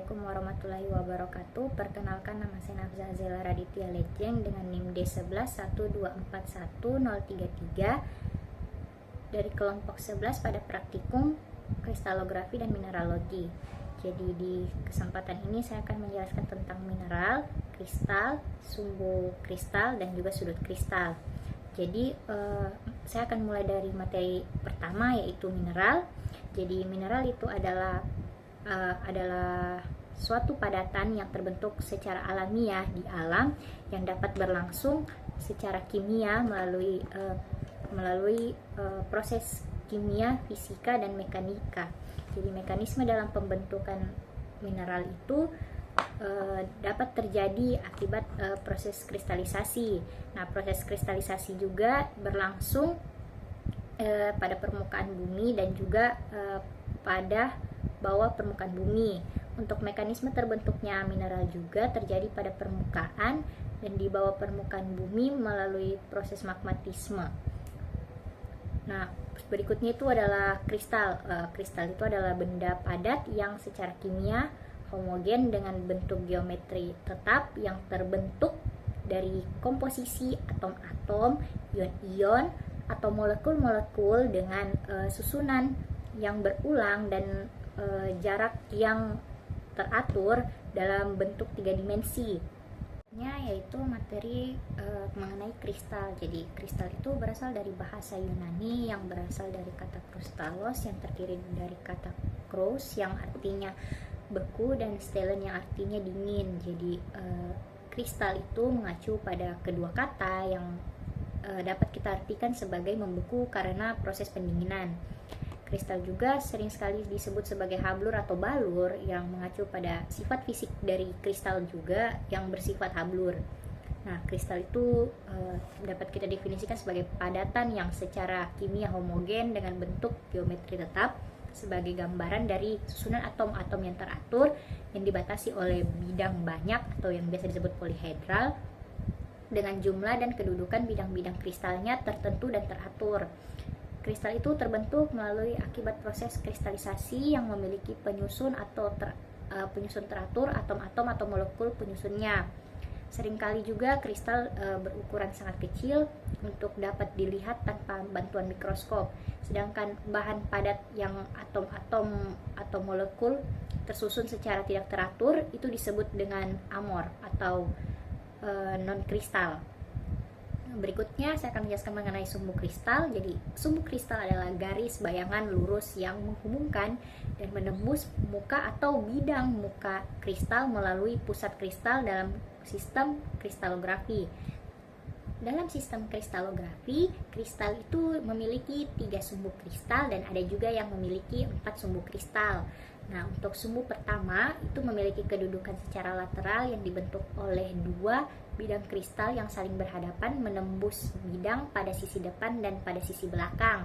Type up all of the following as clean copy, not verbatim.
Assalamualaikum warahmatullahi wabarakatuh. Perkenalkan, nama saya Nafza Azela Raditya Lejeng dengan NIM D1112411033 dari kelompok 11 pada praktikum kristalografi dan mineralogi. Jadi di kesempatan ini saya akan menjelaskan tentang mineral, kristal, sumbu kristal, dan juga sudut kristal. Jadi saya akan mulai dari materi pertama, yaitu mineral. Jadi mineral itu adalah suatu padatan yang terbentuk secara alamiah di alam yang dapat berlangsung secara kimia melalui proses kimia, fisika, dan mekanika. Jadi mekanisme dalam pembentukan mineral itu dapat terjadi akibat proses kristalisasi. Nah, proses kristalisasi juga berlangsung pada permukaan bumi dan juga pada bawah permukaan bumi. Untuk mekanisme terbentuknya mineral juga terjadi pada permukaan dan di bawah permukaan bumi melalui proses magmatisme. Nah, berikutnya itu adalah kristal. Kristal itu adalah benda padat yang secara kimia homogen dengan bentuk geometri tetap yang terbentuk dari komposisi atom-atom, ion-ion, atau molekul-molekul dengan susunan yang berulang dan jarak yang teratur dalam bentuk 3 dimensi, yaitu materi mengenai kristal. Jadi kristal itu berasal dari bahasa Yunani yang berasal dari kata krustalos yang terdiri dari kata krous yang artinya beku dan stelen yang artinya dingin. Jadi kristal itu mengacu pada kedua kata yang dapat kita artikan sebagai membeku karena proses pendinginan. Kristal juga sering sekali disebut sebagai hablur atau balur yang mengacu pada sifat fisik dari kristal juga yang bersifat hablur. Nah, kristal itu dapat kita definisikan sebagai padatan yang secara kimia homogen dengan bentuk geometri tetap sebagai gambaran dari susunan atom-atom yang teratur yang dibatasi oleh bidang banyak atau yang biasa disebut polihedral dengan jumlah dan kedudukan bidang-bidang kristalnya tertentu dan teratur. Kristal itu terbentuk melalui akibat proses kristalisasi yang memiliki penyusun atau penyusun teratur atom-atom atau molekul penyusunnya. Seringkali juga kristal berukuran sangat kecil untuk dapat dilihat tanpa bantuan mikroskop. Sedangkan bahan padat yang atom-atom atau molekul tersusun secara tidak teratur itu disebut dengan amor atau non-kristal. Berikutnya saya akan menjelaskan mengenai sumbu kristal. Jadi sumbu kristal adalah garis bayangan lurus yang menghubungkan dan menembus muka atau bidang muka kristal melalui pusat kristal dalam sistem kristalografi. Dalam sistem kristalografi, kristal itu memiliki 3 sumbu kristal dan ada juga yang memiliki 4 sumbu kristal. Nah, untuk sumbu pertama itu memiliki kedudukan secara lateral yang dibentuk oleh 2 bidang kristal yang saling berhadapan menembus bidang pada sisi depan dan pada sisi belakang.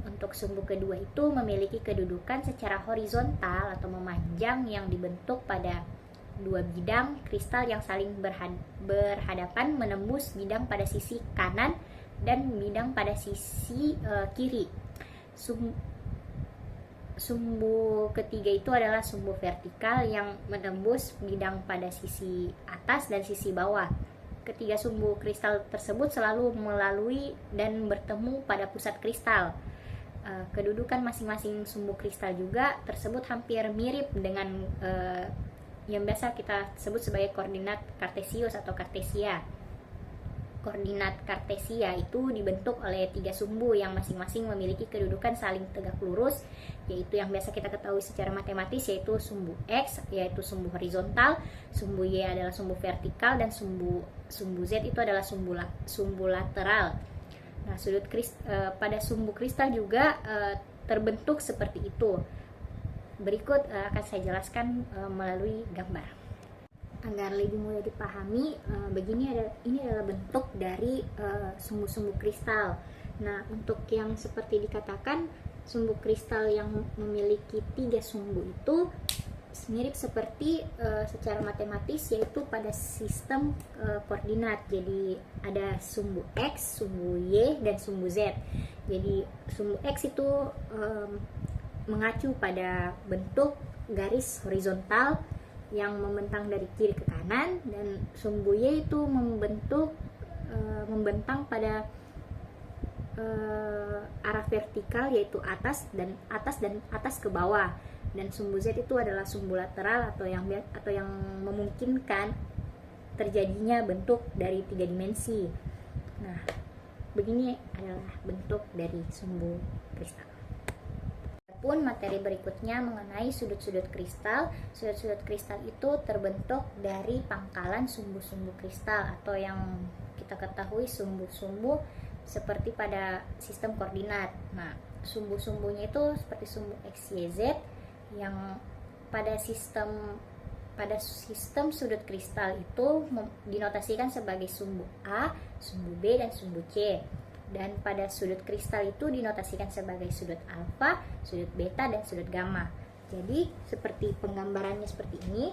Untuk sumbu kedua itu memiliki kedudukan secara horizontal atau memanjang yang dibentuk pada 2 bidang kristal yang saling berhadapan menembus bidang pada sisi kanan dan bidang pada sisi kiri. Sumbu ketiga itu adalah sumbu vertikal yang menembus bidang pada sisi atas dan sisi bawah. Ketiga sumbu kristal tersebut selalu melalui dan bertemu pada pusat kristal. Kedudukan masing-masing sumbu kristal juga tersebut hampir mirip dengan yang biasa kita sebut sebagai koordinat kartesius atau kartesia. Koordinat kartesia itu dibentuk oleh 3 sumbu yang masing-masing memiliki kedudukan saling tegak lurus, yaitu yang biasa kita ketahui secara matematis, yaitu sumbu X yaitu sumbu horizontal, sumbu Y adalah sumbu vertikal, dan sumbu Z itu adalah sumbu lateral. Nah, pada sumbu kristal juga terbentuk seperti itu. Berikut akan saya jelaskan melalui gambar. Agar lebih mudah dipahami, ini adalah bentuk dari sumbu-sumbu kristal. Nah, untuk yang seperti dikatakan sumbu kristal yang memiliki 3 sumbu itu mirip seperti secara matematis, yaitu pada sistem koordinat. Jadi ada sumbu X, sumbu Y, dan sumbu Z. Jadi sumbu X itu mengacu pada bentuk garis horizontal yang membentang dari kiri ke kanan, dan sumbu Y itu membentang pada arah vertikal, yaitu atas ke bawah, dan sumbu Z itu adalah sumbu lateral atau yang memungkinkan terjadinya bentuk dari 3 dimensi. Nah, begini adalah bentuk dari sumbu kristal. Pun materi berikutnya mengenai sudut-sudut kristal. Sudut-sudut kristal itu terbentuk dari pangkalan sumbu-sumbu kristal, atau yang kita ketahui sumbu-sumbu seperti pada sistem koordinat. Nah, sumbu-sumbunya itu seperti sumbu X, Y, Z, yang pada sistem sudut kristal itu dinotasikan sebagai sumbu A, sumbu B, dan sumbu C. Dan pada sudut kristal itu dinotasikan sebagai sudut alfa, sudut beta, dan sudut gamma. Jadi seperti penggambarannya seperti ini.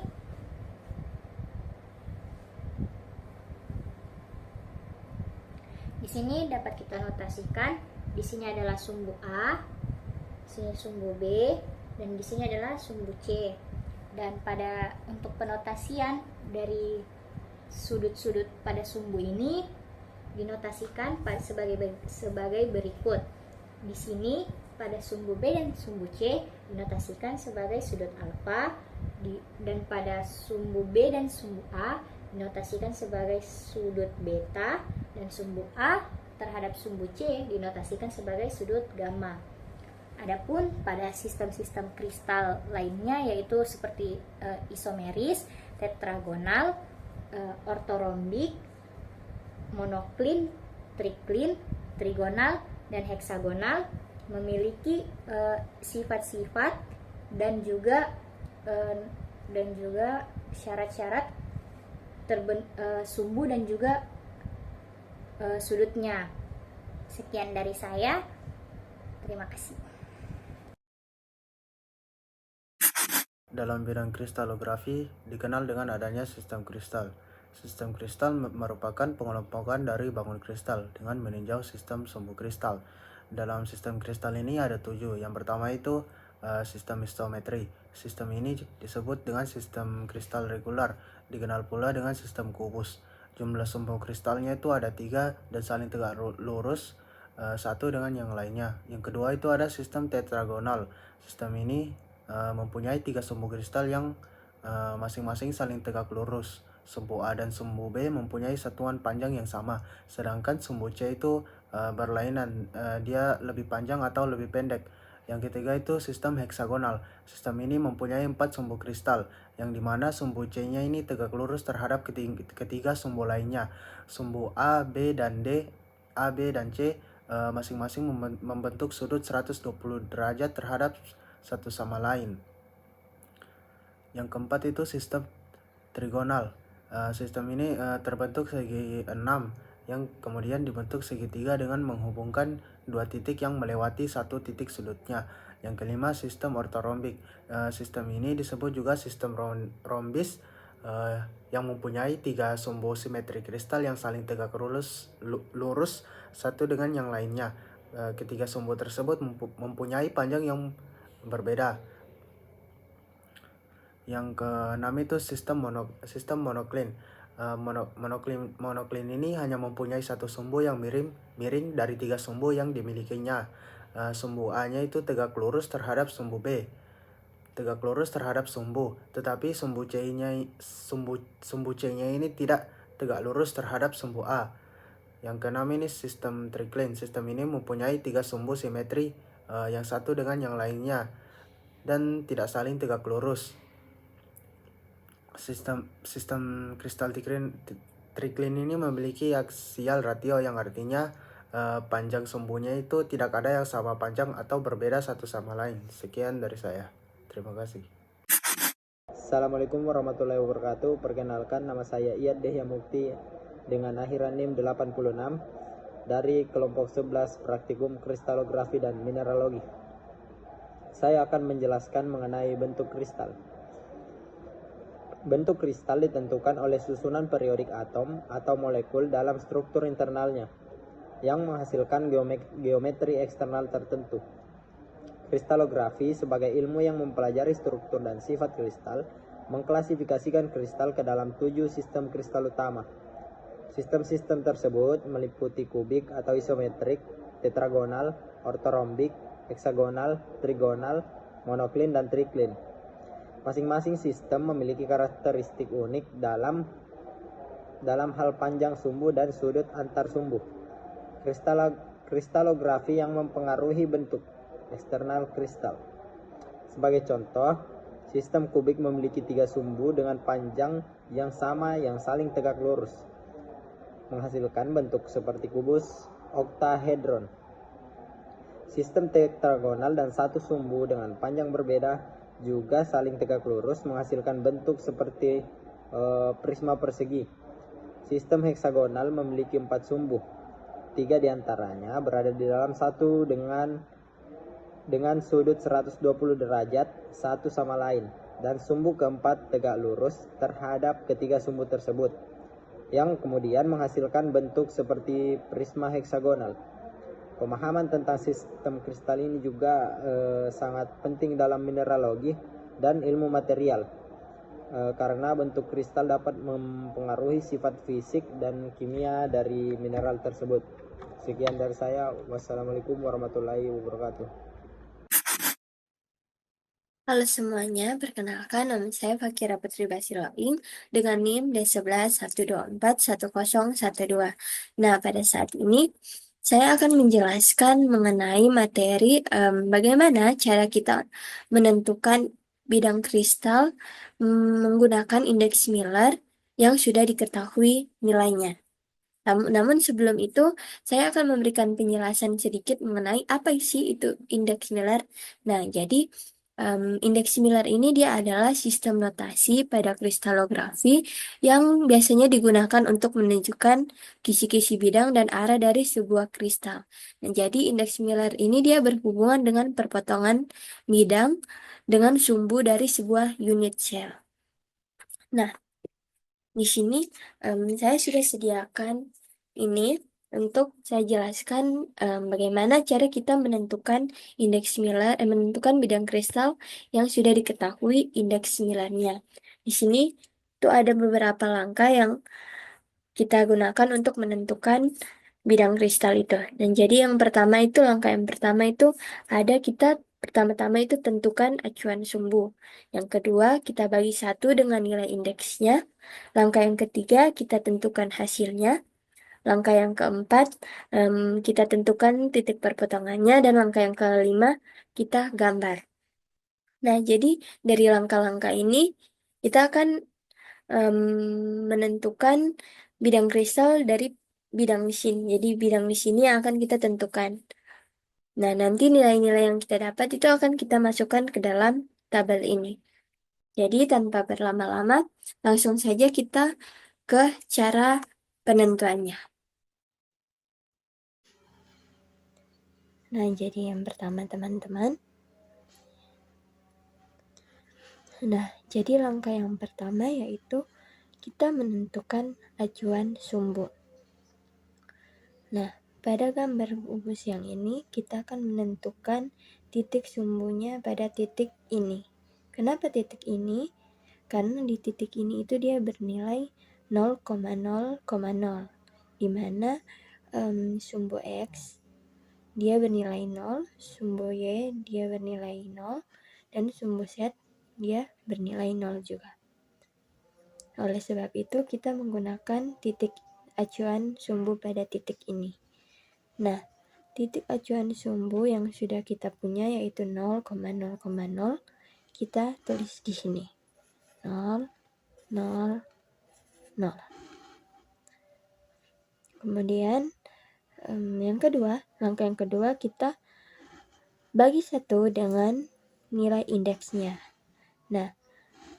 Di sini dapat kita notasikan, di sini adalah sumbu A, di sini sumbu B, dan di sini adalah sumbu C. Dan untuk penotasian dari sudut-sudut pada sumbu ini dinotasikan sebagai berikut. Di sini pada sumbu B dan sumbu C dinotasikan sebagai sudut alfa, dan pada sumbu B dan sumbu A dinotasikan sebagai sudut beta, dan sumbu A terhadap sumbu C dinotasikan sebagai sudut gamma. Adapun pada sistem-sistem kristal lainnya, yaitu seperti isomeris, tetragonal, ortorombik, monoklin, triklin, trigonal, dan heksagonal, memiliki sifat-sifat dan juga syarat-syarat sumbu dan juga sudutnya. Sekian dari saya. Terima kasih. Dalam bidang kristalografi dikenal dengan adanya sistem kristal. Sistem kristal merupakan pengelompokan dari bangun kristal dengan meninjau sistem sumbu kristal. Dalam sistem kristal ini ada 7. Yang pertama itu sistem histometri. Sistem ini disebut dengan sistem kristal regular, dikenal pula dengan sistem kubus. Jumlah sumbu kristalnya itu ada 3 dan saling tegak lurus satu dengan yang lainnya. Yang kedua itu ada sistem tetragonal. Sistem ini mempunyai 3 sumbu kristal yang masing-masing saling tegak lurus. Sumbu A dan sumbu B mempunyai satuan panjang yang sama, sedangkan sumbu C itu berlainan, dia lebih panjang atau lebih pendek. Yang ketiga itu sistem heksagonal. Sistem ini mempunyai 4 sumbu kristal, yang dimana sumbu C-nya ini tegak lurus terhadap ketiga sumbu lainnya. Sumbu A, B, dan D, A, B, dan C masing-masing membentuk sudut 120 derajat terhadap satu sama lain. Yang keempat itu sistem trigonal. Sistem ini terbentuk segi 6 yang kemudian dibentuk segitiga dengan menghubungkan 2 titik yang melewati 1 titik sudutnya. Yang kelima sistem ortorombik. Sistem ini disebut juga sistem rombis yang mempunyai 3 sumbu simetri kristal yang saling tegak lurus satu dengan yang lainnya. Ketiga sumbu tersebut mempunyai panjang yang berbeda. Yang keenam itu sistem monoklin. Monoklin ini hanya mempunyai 1 sumbu yang miring dari 3 sumbu yang dimilikinya. Sumbu A-nya itu tegak lurus terhadap sumbu B, tegak lurus terhadap sumbu, tetapi sumbu C-nya ini tidak tegak lurus terhadap sumbu A. Yang keenam ini sistem triklin. Sistem ini mempunyai 3 sumbu simetri yang satu dengan yang lainnya dan tidak saling tegak lurus. Sistem kristal triklin ini memiliki aksial ratio, yang artinya panjang sumbunya itu tidak ada yang sama panjang atau berbeda satu sama lain. Sekian dari saya. Terima kasih. Assalamualaikum warahmatullahi wabarakatuh. Perkenalkan, nama saya Iyad Dehya Mukti dengan akhiran NIM 86 dari kelompok 11 Praktikum Kristalografi dan Mineralogi. Saya akan menjelaskan mengenai bentuk kristal. Bentuk kristal ditentukan oleh susunan periodik atom atau molekul dalam struktur internalnya yang menghasilkan geometri eksternal tertentu. Kristalografi sebagai ilmu yang mempelajari struktur dan sifat kristal mengklasifikasikan kristal ke dalam 7 sistem kristal utama. Sistem-sistem tersebut meliputi kubik atau isometrik, tetragonal, ortorombik, heksagonal, trigonal, monoklin, dan triklin. Masing-masing sistem memiliki karakteristik unik dalam hal panjang sumbu dan sudut antar sumbu. Kristalografi yang mempengaruhi bentuk eksternal kristal. Sebagai contoh, sistem kubik memiliki 3 sumbu dengan panjang yang sama yang saling tegak lurus, menghasilkan bentuk seperti kubus oktahedron. Sistem tetragonal dan 1 sumbu dengan panjang berbeda juga saling tegak lurus, menghasilkan bentuk seperti prisma persegi. Sistem heksagonal memiliki 4 sumbu. 3 diantaranya berada di dalam satu dengan sudut 120 derajat satu sama lain, dan sumbu keempat tegak lurus terhadap ketiga sumbu tersebut, yang kemudian menghasilkan bentuk seperti prisma heksagonal. Pemahaman tentang sistem kristal ini juga sangat penting dalam mineralogi dan ilmu material, karena bentuk kristal dapat mempengaruhi sifat fisik dan kimia dari mineral tersebut. Sekian dari saya. Wassalamualaikum warahmatullahi wabarakatuh. Halo semuanya, perkenalkan nama saya Fakira Putri Basiloing dengan NIM D1112411012. Nah, pada saat ini saya akan menjelaskan mengenai materi bagaimana cara kita menentukan bidang kristal menggunakan indeks Miller yang sudah diketahui nilainya. Namun sebelum itu, saya akan memberikan penjelasan sedikit mengenai apa sih itu indeks Miller. Nah, jadi indeks Miller ini dia adalah sistem notasi pada kristalografi yang biasanya digunakan untuk menunjukkan kisi-kisi bidang dan arah dari sebuah kristal. Nah, jadi indeks Miller ini dia berhubungan dengan perpotongan bidang dengan sumbu dari sebuah unit cell. Nah, di sini saya sudah sediakan ini untuk saya jelaskan bagaimana cara kita menentukan indeks Miller, menentukan bidang kristal yang sudah diketahui indeks Millernya. Di sini itu ada beberapa langkah yang kita gunakan untuk menentukan bidang kristal itu. Dan jadi langkah yang pertama itu ada kita pertama-tama itu tentukan acuan sumbu. Yang kedua kita bagi 1 dengan nilai indeksnya. Langkah yang ketiga kita tentukan hasilnya. Langkah yang keempat, kita tentukan titik perpotongannya, dan langkah yang kelima, kita gambar. Nah, jadi dari langkah-langkah ini, kita akan menentukan bidang kristal dari bidang di sini. Jadi bidang di sini yang akan kita tentukan. Nah, nanti nilai-nilai yang kita dapat itu akan kita masukkan ke dalam tabel ini. Jadi tanpa berlama-lama, langsung saja kita ke cara penentuannya. Nah, jadi yang pertama teman-teman. Nah, jadi langkah yang pertama yaitu kita menentukan acuan sumbu. Nah, pada gambar kubus yang ini kita akan menentukan titik sumbunya pada titik ini. Kenapa titik ini? Karena di titik ini itu dia bernilai 0,0,0, di mana sumbu X dia bernilai 0, sumbu Y dia bernilai 0, dan sumbu Z dia bernilai 0 juga. Oleh sebab itu kita menggunakan titik acuan sumbu pada titik ini. Nah, titik acuan sumbu yang sudah kita punya yaitu 0,0,0, kita tulis di sini. 0, 0, 0. Kemudian langkah yang kedua kita bagi 1 dengan nilai indeksnya. Nah,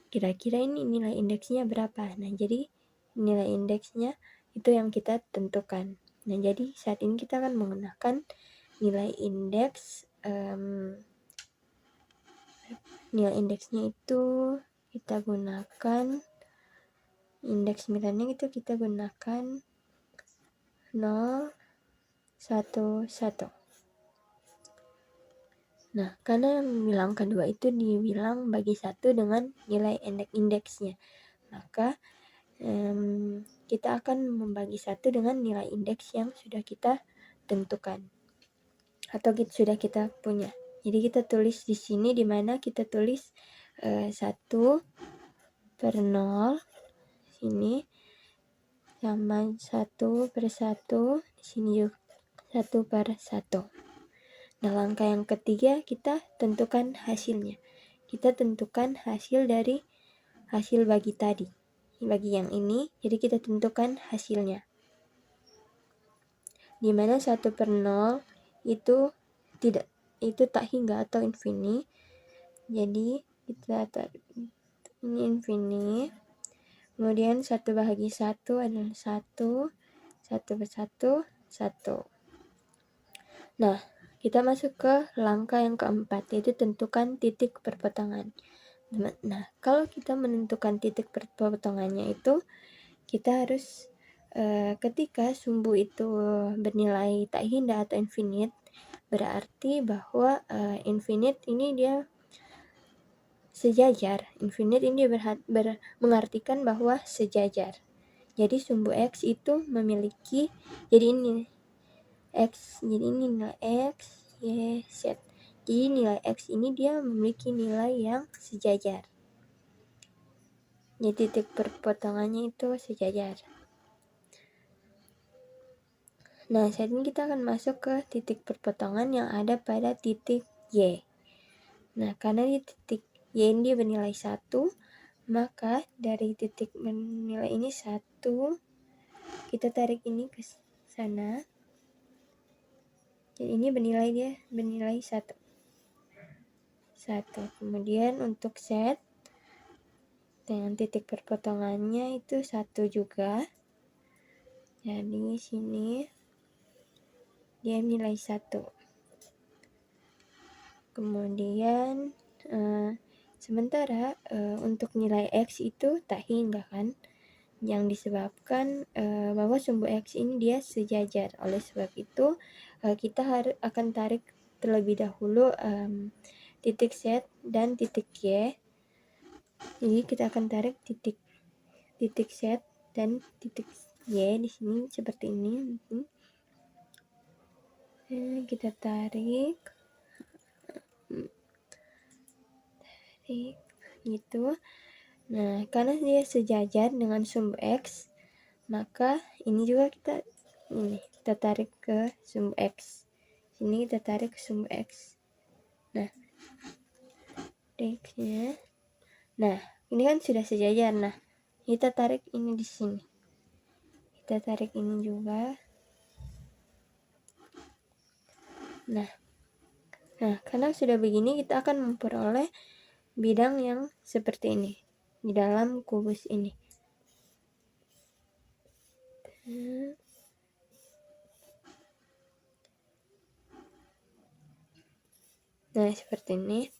kira-kira ini nilai indeksnya berapa? Nah, jadi nilai indeksnya itu yang kita tentukan. Nah, jadi saat ini kita akan menggunakan nilai indeks. Nilai indeksnya itu kita gunakan, indeks Millernya itu kita gunakan 0, 1, 1. Nah, karena yang bilang kedua itu dibilang bagi 1 dengan nilai indeksnya. Maka kita akan membagi 1 dengan nilai indeks yang sudah kita tentukan atau sudah kita punya. Jadi kita tulis di sini, di mana kita tulis 1 per 0 sini sama 1 per 1 di sini juga 1 per 1. Nah, langkah yang ketiga kita tentukan hasilnya. Kita tentukan hasil dari hasil bagi tadi. Bagi yang ini, jadi kita tentukan hasilnya. Di mana 1 per 0 itu tak hingga atau infini. Jadi kita tarik ini infini. Kemudian 1 bahagi 1 adalah 1, 1 per 1, 1. Nah, kita masuk ke langkah yang keempat, yaitu tentukan titik perpotongan. Nah, kalau kita menentukan titik perpotongannya itu, kita harus ketika sumbu itu bernilai tak hingga atau infinite, berarti bahwa infinite ini dia sejajar. Infinite ini mengartikan bahwa sejajar. Jadi sumbu X itu memiliki, jadi ini X, jadi ini nilai X, Y, Z. Jadi nilai X ini dia memiliki nilai yang sejajar. Jadi titik perpotongannya itu sejajar. Nah, saat ini kita akan masuk ke titik perpotongan yang ada pada titik Y. Nah, karena di titik Y ini bernilai 1, maka dari titik bernilai ini 1, kita tarik ini ke sana. Jadi ini bernilai 1. Kemudian untuk Z dengan titik perpotongannya itu 1 juga. Jadi sini dia nilai 1. Kemudian sementara untuk nilai X itu tak hingga kan, yang disebabkan bahwa sumbu X ini dia sejajar. Oleh sebab itu kita akan tarik terlebih dahulu titik Z dan titik Y. Jadi kita akan tarik titik Z dan titik Y di sini seperti ini. Kita tarik gitu. Nah, karena dia sejajar dengan sumbu X, maka ini juga kita tarik ke sumbu X. Sini kita tarik ke sumbu X. Nah, X-nya. Nah, ini kan sudah sejajar. Nah, kita tarik ini di sini. Kita tarik ini juga. Nah, karena sudah begini, kita akan memperoleh bidang yang seperti ini di dalam kubus ini. Nah, seperti ini.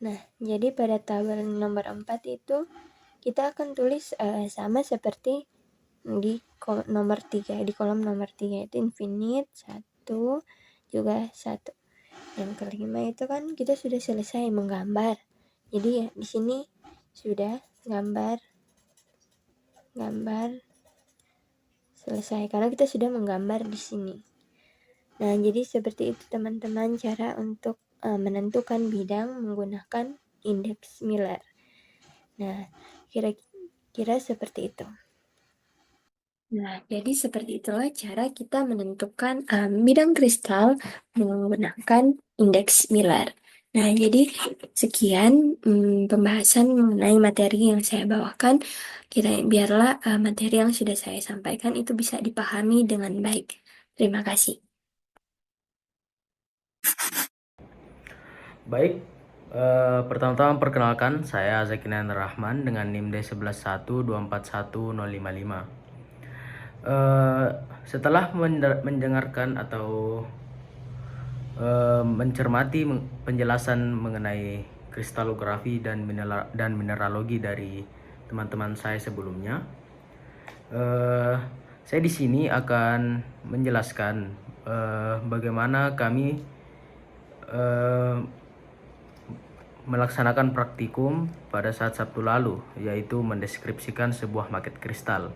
Nah, jadi pada tabel nomor 4 itu kita akan tulis sama seperti di nomor 3, di kolom nomor 3 itu infinite 1 juga 1. Yang kelima itu kan kita sudah selesai menggambar. Jadi ya di sini sudah gambar selesai karena kita sudah menggambar di sini. Nah, jadi seperti itu teman-teman cara untuk menentukan bidang menggunakan indeks Miller. Nah, kira-kira seperti itu. Nah, jadi seperti itulah cara kita menentukan bidang kristal menggunakan indeks Miller. Nah, jadi sekian pembahasan mengenai materi yang saya bawakan. Biarlah materi yang sudah saya sampaikan itu bisa dipahami dengan baik. Terima kasih. Baik, pertama-tama perkenalkan, saya Zakinan Rahman dengan NIM D111241055. Setelah mendengarkan atau mencermati penjelasan mengenai kristalografi dan mineralogi dari teman-teman saya sebelumnya, saya di sini akan menjelaskan bagaimana kami melaksanakan praktikum pada saat Sabtu lalu, yaitu mendeskripsikan sebuah maket kristal.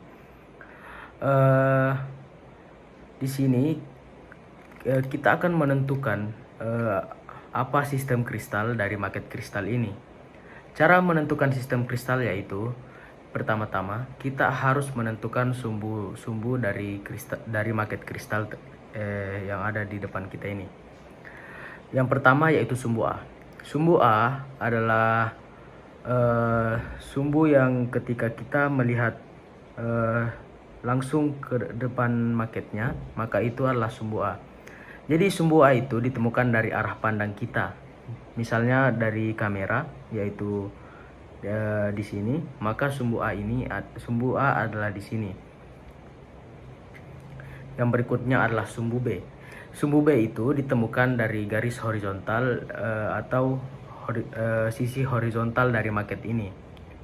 Di sini kita akan menentukan apa sistem kristal dari maket kristal ini. Cara menentukan sistem kristal yaitu pertama-tama kita harus menentukan sumbu dari maket kristal yang ada di depan kita ini. Yang pertama yaitu sumbu A. Sumbu A adalah sumbu yang ketika kita melihat langsung ke depan maketnya, maka itu adalah sumbu A. Jadi sumbu A itu ditemukan dari arah pandang kita. Misalnya dari kamera, yaitu di sini, maka sumbu A adalah di sini. Yang berikutnya adalah sumbu B. Sumbu B itu ditemukan dari garis horizontal atau sisi horizontal dari maket ini.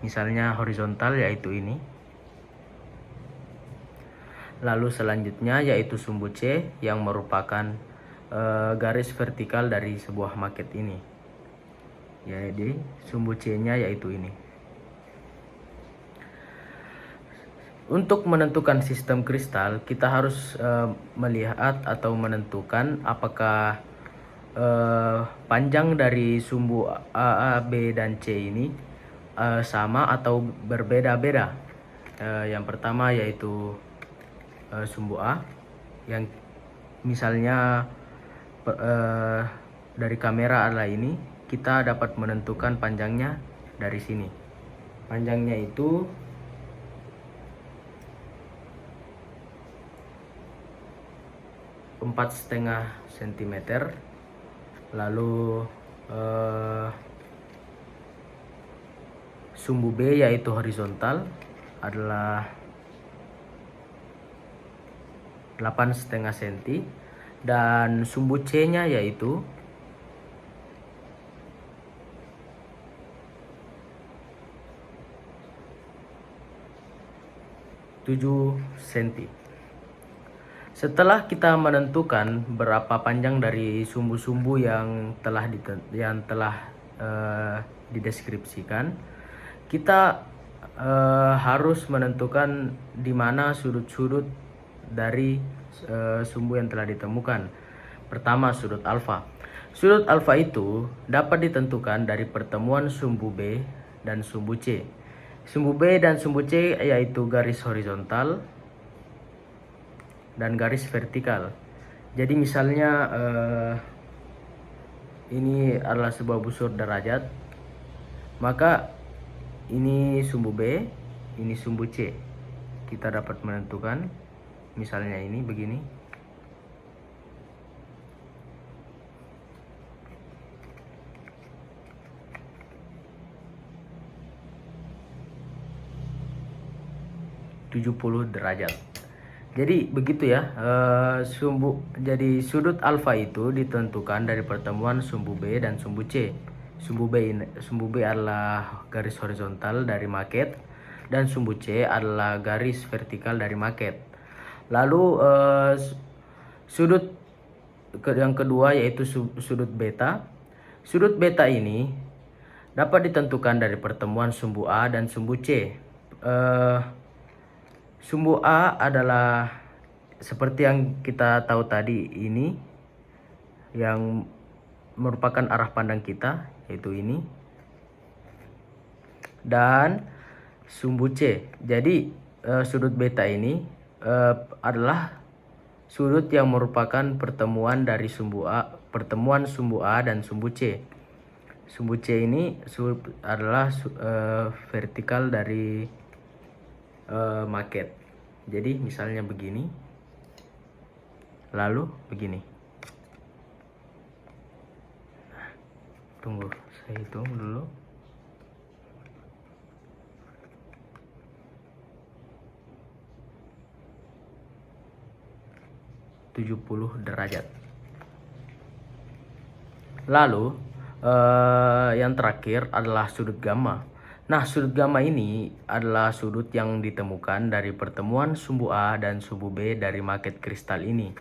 Misalnya horizontal yaitu ini. Lalu selanjutnya yaitu sumbu C yang merupakan garis vertikal dari sebuah maket ini. Jadi sumbu C-nya yaitu ini. Untuk menentukan sistem kristal, kita harus melihat atau menentukan apakah panjang dari sumbu A, B, dan C ini sama atau berbeda-beda. Yang pertama yaitu sumbu A, yang misalnya dari kamera adalah ini, kita dapat menentukan panjangnya dari sini. Panjangnya itu 4,5 cm. Lalu sumbu B yaitu horizontal adalah 8,5 cm, dan sumbu C nya yaitu 7 cm. Setelah kita menentukan berapa panjang dari sumbu-sumbu yang telah dideskripsikan, kita harus menentukan di mana sudut-sudut dari sumbu yang telah ditemukan. Pertama, sudut alfa. Sudut alfa itu dapat ditentukan dari pertemuan sumbu B dan sumbu C. Sumbu B dan sumbu C yaitu garis horizontal dan garis vertikal. Jadi misalnya ini adalah sebuah busur derajat, maka ini sumbu B, ini sumbu C. Kita dapat menentukan, misalnya ini begini. derajat. Jadi begitu ya, jadi sudut alfa itu ditentukan dari pertemuan sumbu B dan sumbu C. Sumbu B adalah garis horizontal dari maket, dan sumbu C adalah garis vertikal dari maket. Lalu sudut yang kedua yaitu sudut beta. Sudut beta ini dapat ditentukan dari pertemuan sumbu A dan sumbu C. Sumbu A adalah seperti yang kita tahu tadi ini, yang merupakan arah pandang kita, yaitu ini. Dan sumbu C. Jadi sudut beta ini adalah sudut yang merupakan pertemuan dari pertemuan sumbu A dan sumbu C. Sumbu C ini adalah vertikal dari maket. Jadi misalnya begini, lalu begini. Tunggu, saya hitung dulu. derajat. Lalu yang terakhir adalah sudut gamma. Nah, sudut gamma ini adalah sudut yang ditemukan dari pertemuan sumbu A dan sumbu B dari maket kristal ini.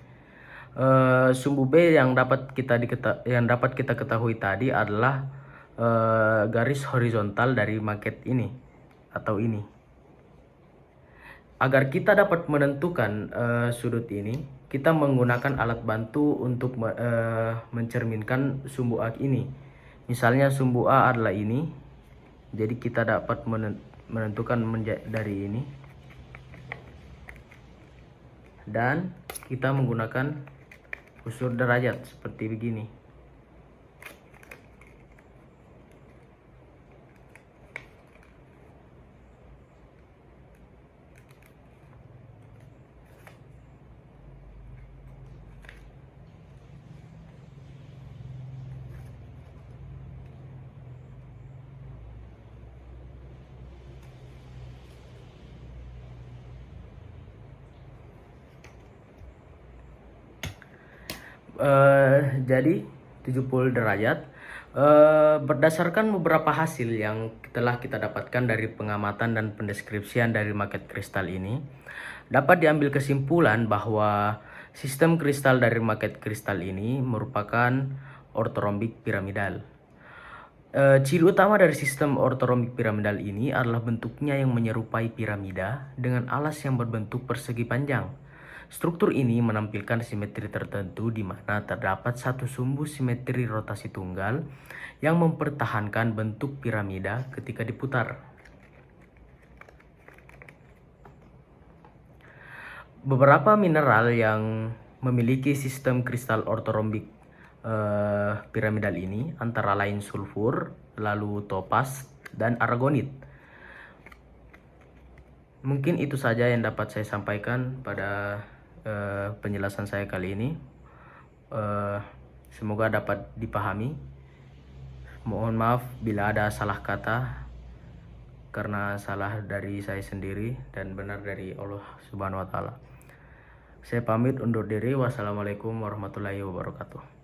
Sumbu B yang dapat kita ketahui tadi adalah garis horizontal dari maket ini atau ini. Agar kita dapat menentukan sudut ini, kita menggunakan alat bantu untuk mencerminkan sumbu A ini. Misalnya sumbu A adalah ini, jadi kita dapat menentukan dari ini. Dan kita menggunakan unsur derajat seperti begini. Jadi 70 derajat berdasarkan beberapa hasil yang telah kita dapatkan dari pengamatan dan pendeskripsian dari maket kristal ini, dapat diambil kesimpulan bahwa sistem kristal dari maket kristal ini merupakan ortorombik piramidal. Ciri utama dari sistem ortorombik piramidal ini adalah bentuknya yang menyerupai piramida dengan alas yang berbentuk persegi panjang. Struktur ini menampilkan simetri tertentu di mana terdapat satu sumbu simetri rotasi tunggal yang mempertahankan bentuk piramida ketika diputar. Beberapa mineral yang memiliki sistem kristal ortorombik piramidal ini antara lain sulfur, lalu topas, dan aragonit. Mungkin itu saja yang dapat saya sampaikan pada penjelasan saya kali ini. Semoga dapat dipahami. Mohon maaf bila ada salah kata, karena salah dari saya sendiri dan benar dari Allah Subhanahu wa Ta'ala. Saya pamit undur diri. Wassalamualaikum warahmatullahi wabarakatuh.